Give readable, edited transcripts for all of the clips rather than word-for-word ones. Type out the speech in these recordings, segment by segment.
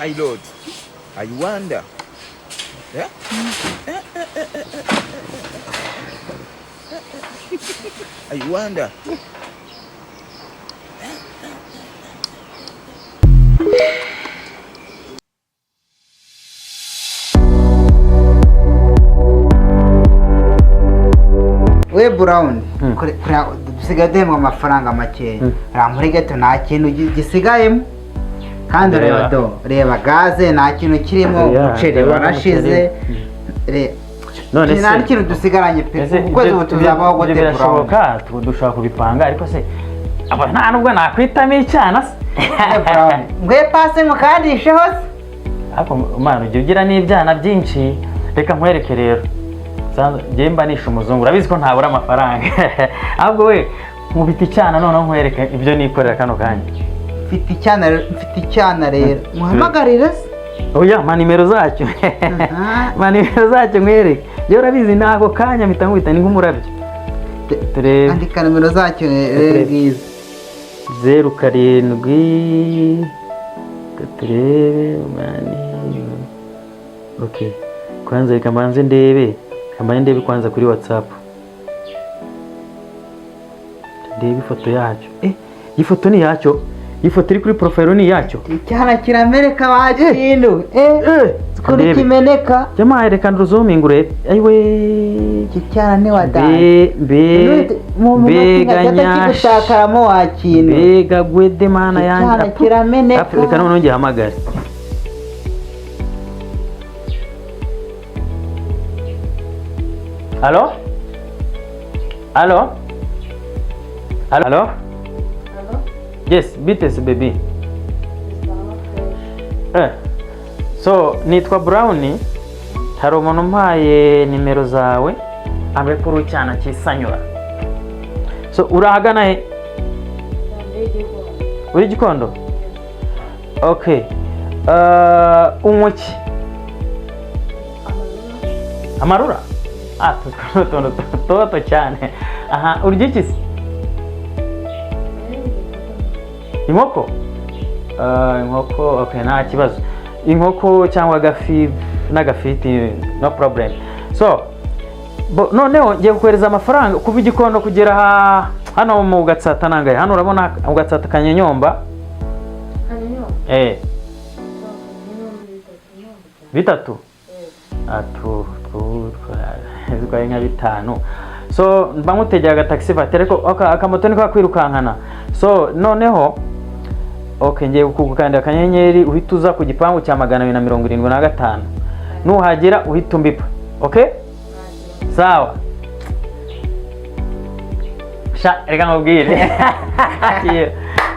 my lord. I wonder. Yeah? I wonder. We Brown, dusigaye mu mafaranga make. Ramurege to nta kintu gisigayemo. Kandi reba gaze nta kintu kirimo, ucere warashize. None se nta kintu dusigaranye pe. Ukwezi tuzabaho gute Brown? Birashoboka dushaka kubipanga ariko se aba nta nubwo nakwitamo icyana se. Brown, ngwe pase mukandishe hose. Ako mwana ugira n'ibyana byinshi. Reka nkwereke rero. Jemba nisha umuzungu urabizi ko ntabura amafaranga. Ahubwo we mubita icyana none nkwereka ibyo nikorera kano kanya. Mfite icyana rero. Muhamagarire se. Oya ma nimero zacyo. Ma nimero zacyo nkwereke. Je urabizi ntago kanya mpita nkubita ni nk'umurabyo. Andika nimero zacyo ngize. 07 katurebe mani. Okay. Kwanza reka mbanze ndebe. Kambanye ndebe kwanza kuri WhatsApp. Ndebe ifoto yacyo. Ifoto ni yacyo. Ifoto iri kuri profile ni yacyo. Icyana kiramereka wakindu. Kuri kimeneka. Jamaa reka nduzoominga urebe. Ayiwe. Icyana ni wadani. Beganya. Kigushakamo wakindu. Bega gwede mana yanjye. Icyana kirameneka. Reka none ngihamagare. Allô? Allô? Allô? Allô? Yes, bites baby. So, nitwa Brown. Hari umuntu mpaye nimero zawe. Ambe kuru cyana kisanyura. So, urahagana he? Uri Gikondo? Okay. Umuki. Amarura? Toto cyane. Aha, urya iki se? Inkoko? Inkoko, okay, nta kibazo. Inkoko cyangwa gafi n'agafiti, no problem. So, noneho ngiye kukwereza amafaranga kuva Igikondo kugera hano mu Gatsata nangaye. Hano urabona mu Gatsata Kanyonyomba? Bitatu? Zikwaye nka 5. So bamutegera agataxi vatire ko akamoto niko kwirukankana. So noneho okay ngiye kukukanda akanyenyeri uhituza ku gipangu cya 275. Nuhagera uhita umbipa. Okay? Sawa. Reka ngubwire.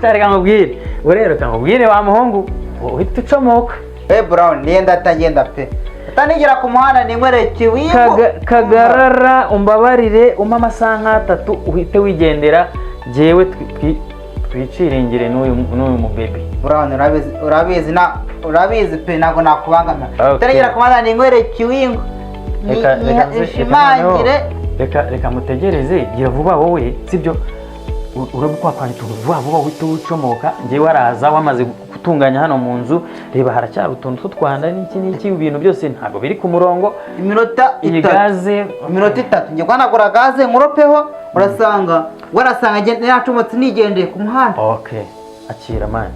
Reka ngubwire. Urero kangubwire wa muhungu uhita ucomoka. Brown nienda tagenda pe. Tanigera ku muhanda ninkwereke wibo kagarara umbabarire umpa amasaha 3 uhite wigendera jewe twiciringire n'uyu mu baby. Brown urabizi pe nago nakubangana. Tanigera ku muhanda ninkwereke wingo ishimangire. Reka mutegereze gira vuba wowe sibyo urabukwa kwanye vuba uhite ucomoka ngewe waraza wamaze gutunganya hano mu nzu. Reba haracyari utuntu twanda n'iki ibintu byose ntago biri ku murongo. Iminota 3 ngiye kwanagura gaze nkuropeho urasanga warasanga yacomotse nigendeye ku muhanda. Okay, akira man.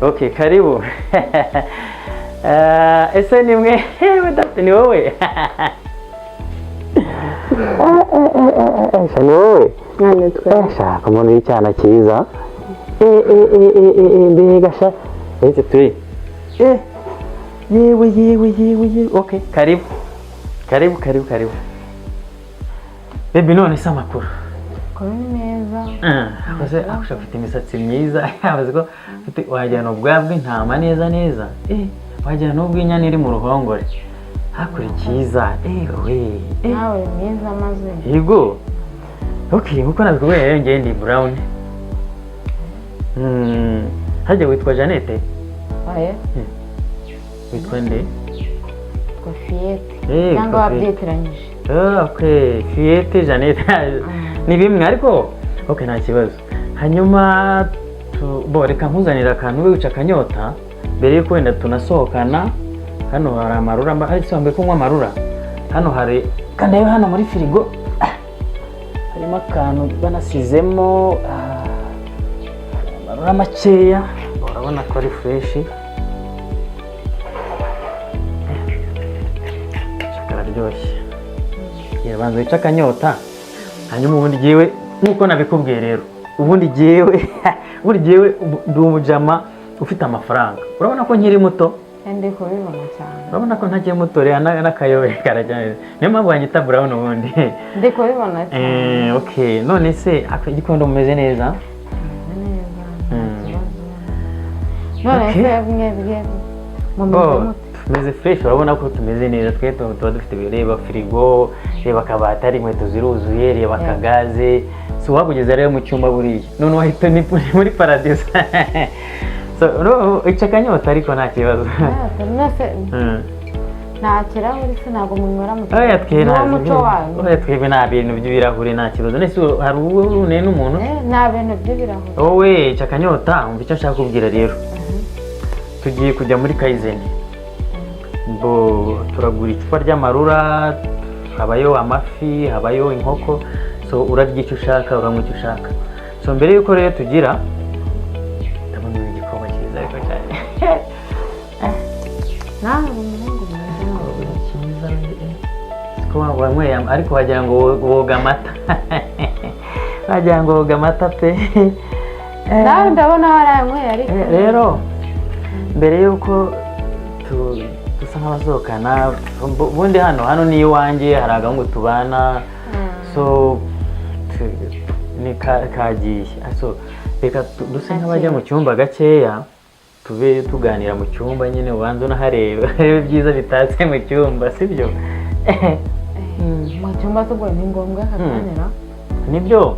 Okay, karibu. Ese nimwe wadafite ni wowe. Ese ni wowe. Nane twa. Shaka umuntu w'icyana cyiza. mbega sha ese turi yewe okay karibu baby none se amakuru kuri neza akoze afite imisatsi myiza yavuze ko wajyana ubwabwe ntama neza wajyana n'ubw'inyana iri mu ruhongore hakurikiza we nawe mwiza maze yego okay nkuko nabikubwiye rero ngiye ndi Brown hajya witwa Janete oya witwa nde Fiete cyangwa wabyetiranyije okay Fiete Janete ni bimwe ariko okay nta kibazo hanyuma reka nkuzanira akantu we wica akanyota mbere yuko wenda tunasohokana hano hari amarura ari sambe kunywa amarura hano hari kandayo hano muri firigo harimo akantu banasizemo amarura makeya urabona ko ari fresh kararyoshye yabanza wica akanyota hanyuma ubundi giwe nkuko nabikubwiye rero ubundi giwe ndi umujama ufite amafaranga urabona ko nkiri muto ndi kubibona cyane urabona ko ntagiye muto rero n'akayobe karajyana niyo mpamvu wanyita Brown ubundi ndi kubibona cyane okay none se igikondo mumeze neza none se mwebwe tumeze fresh urabona ko tumeze neza twe tuba dufite bireba firigo reba akabati ari inkweto ziruzuye reba akagaze si wabugeza rero mu cyumba buriya none wahita ni muri paradiso so ica akanyota ariko nta kibazo nta kirahuri se ntabwo munywera mu twebwe nta bintu by'ibirahuri nta kibazo nese hari uwo runeye n'umuntu nta bintu by'ibirahuri wowe ica akanyota umva icyo nshaka kubwira rero tugiye kujya muri Kaizen turagura icupa ry'amarura habayo amafi habayo inkoko so urarya icyo ushaka uranywa icyo ushaka so mbere yuko rero tugira ndabona igikoma cyiza ariko cyane nawe umuhungu mwiza ko wanyweye ariko wagira ngo woga amata wagira ngo woga amata pe nawe ndabona waranyweye ariko rero mbere yuko dusa nk'abasohokana ubundi hano ni iwanjye hari agahungu tubana so ni kagiye so reka duse nk'abajya mu cyumba gakeya tube tuganira mu cyumba nyine ubanza unahareba byiza bitatse mu cyumba sibyo mu cyumba tugoye ni ngombwa hakanira nibyo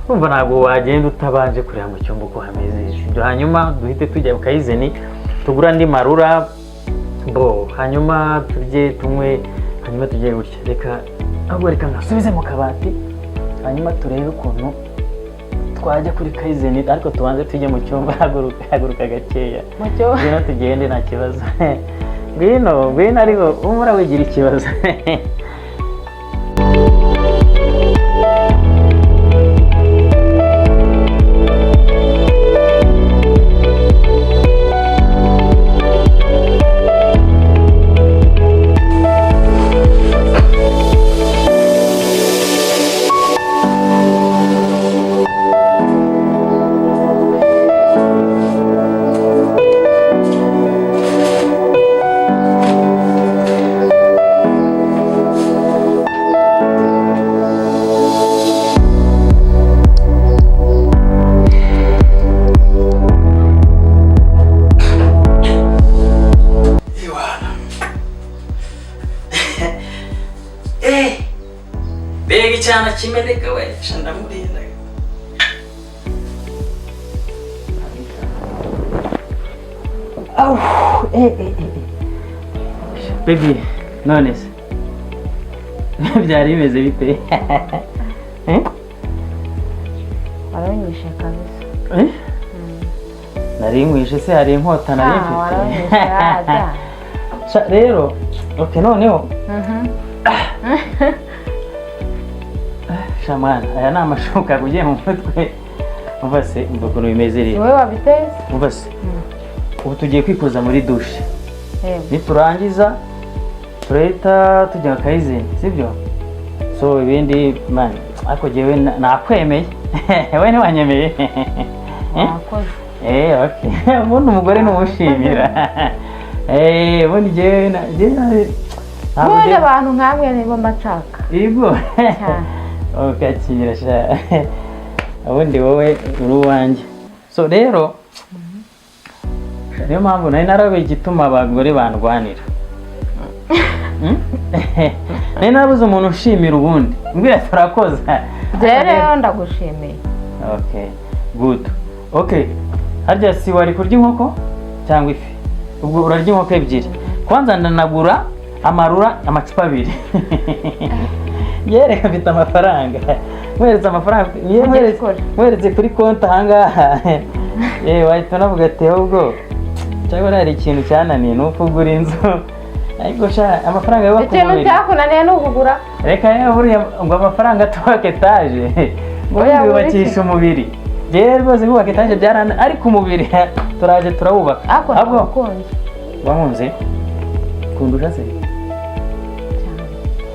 urumva ntabwo wagenda utabanje kureba mu cyumba uko hameze sibyo hanyuma duhite tujya Kaizen tugura andi marura hanyuma turye tunywe hanyuma tujye gutya reka ngasubize mu kabati hanyuma turebe ukuntu twajya kuri Kaizen ariko tubanze tujye mu cyumba haguruka gakeya ngwino tugende nta kibazo ngwino ariko umura wigira ikibazo bega icyana kimeneka we ndamurinda baby none se byari bimeze bite waranyishe kabisa nari nkwishe se hari inkota nari mfite rero okay noneho shamana aya ni amashuka ugiye mu mutwe umva se umva ukuntu bimeze rero wowe wabiteze umva se ubu tugiye kwikoza muri dushe niturangiza turahita tujya Kaizen sibyo so ibindi man ariko jewe nakwemeye we ntiwanyemeye wakoze okay ubundi umugore numushimira ubundi jewe none abantu nkamwe nibo macaka yego ukakira sha ubundi wowe uri uwanjye so rero niyo mpamvu nari narabe igituma abagore bandwanira nari narabuze umuntu ushimira ubundi mbwira turakoze rero ndagushimiye okay good okay harya si wari kurya inkoko cyangwa ifi ubwo urarya inkoko ebyiri kwanza ndanagura amarura amacupa 2 yereka mfite amafaranga mweretse amafaranga mweretse kuri konti ahangaha wahita unavuga ati ahubwo cyangwa hari ikintu cyananiye n'ukugura inzu ariko sha amafaranga yo bakubwira ikintu cyakunaniye n'ukugura reka buriya ngo amafaranga atubaka etaje ngo yubakisha umubiri rero rwose kubaka etaje byarana ariko umubiri turaje turawubaka ahubwo wankunze kundusha se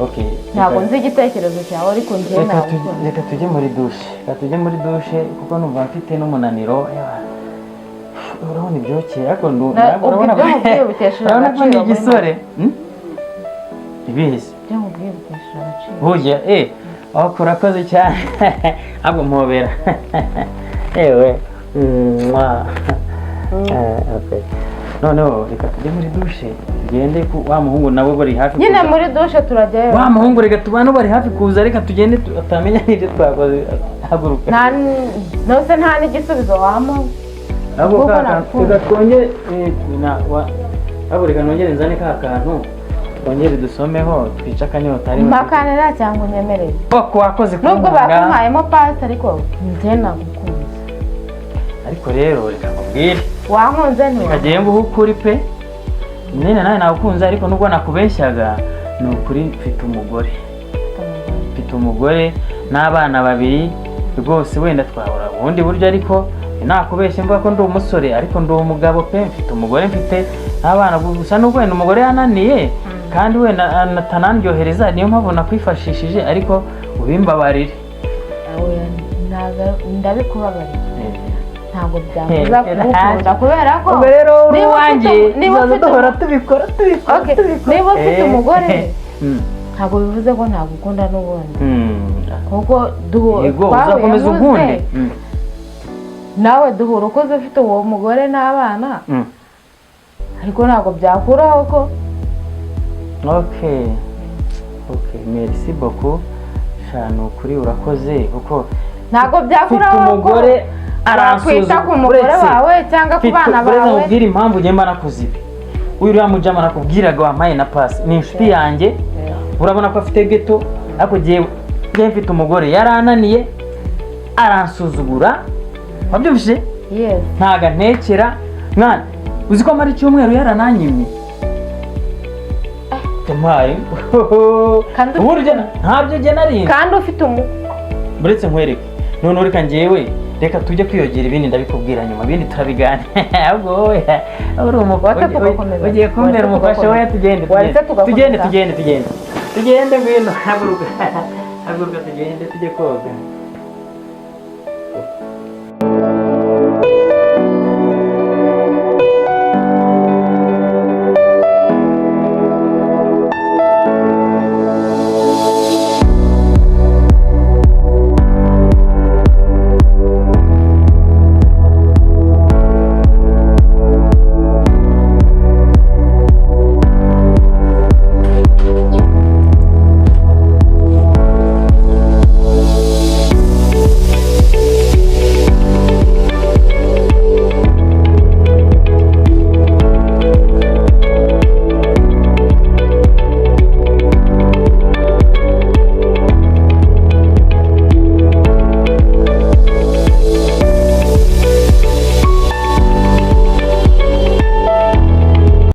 okay ntabwo nzi igitekerezo cyawe ariko njye ntabwo reka tujye muri dushe kuko numva mfite n'umunaniro urabona ibyokeye ariko urabona ko ni igisore ibihise burya urakoze cyane ahubwo mpobera ewe noneho reka tujye muri dushe tugende wa muhungu nabo bari hafi nyine muri dushe turajyayo wa muhungu reka tubane bari hafi kuza reka tugende tutamenya n'ibyo twakoze haguruka nta n'igisubizo wampa ahubwo reka twongere reka nongere nzane ka kantu twongere dusomeho twice akanyota mpakanira cyangwa unyemerere koko wakoze nubwo bakumpayemo pasi ariko njye nagukunze ariko rero reka nkubwire wankunze kagiye ngo ukuri pe nyine nawe nagukunze ariko nubwo nakubeshyaga ni ukuri mfite umugore n'abana 2 rwose wenda twahora ubundi buryo ariko nakubeshye mvuga ko ndi umusore ariko ndi umugabo pe mfite umugore mfite n'abana gusa nubwo wenda umugore yananiye kandi wenda natanandyohereza niyo mpamvu nakwifashishije ariko ubimbabarire ndabikubabarira ntabwo byakuza kugukunda kubera ko rero uri wanjye niba duhora tubikora niba ufite umugore ntabwo bivuze ko ntagukunda n'ubundi kuko uzakomeza ukunde nawe duhura ukoze ufite uwo mugore n'abana ariko ntabwo byakuraho ko okay merci beaucoup shano kuri urakoze kuko ntabwo byakuraho ko umugore arakwita ku mugore wawe cyangwa ku bana bawe ubwira impamvu nyemba nakoze ibi uriya mujama nakubwiraga wampaye na pasi ni inshuti yanjye urabona ko afite geto ariko njye mfite umugore yarananiye aransuzugura wabyumvise ntago ntekera mwana uzi ko amara icyumweru yarananyimye mpaye uburyo ntabyo jye narinze kandi ufite buretse nkwereke none reka njyewe reka tujye kwiyogera ibindi ndabikubwira nyuma ibindi turabiganira ahubwo wowe uri ugiye kumbera umufasha wowe tugende ngwino haguruka tugende tujye koga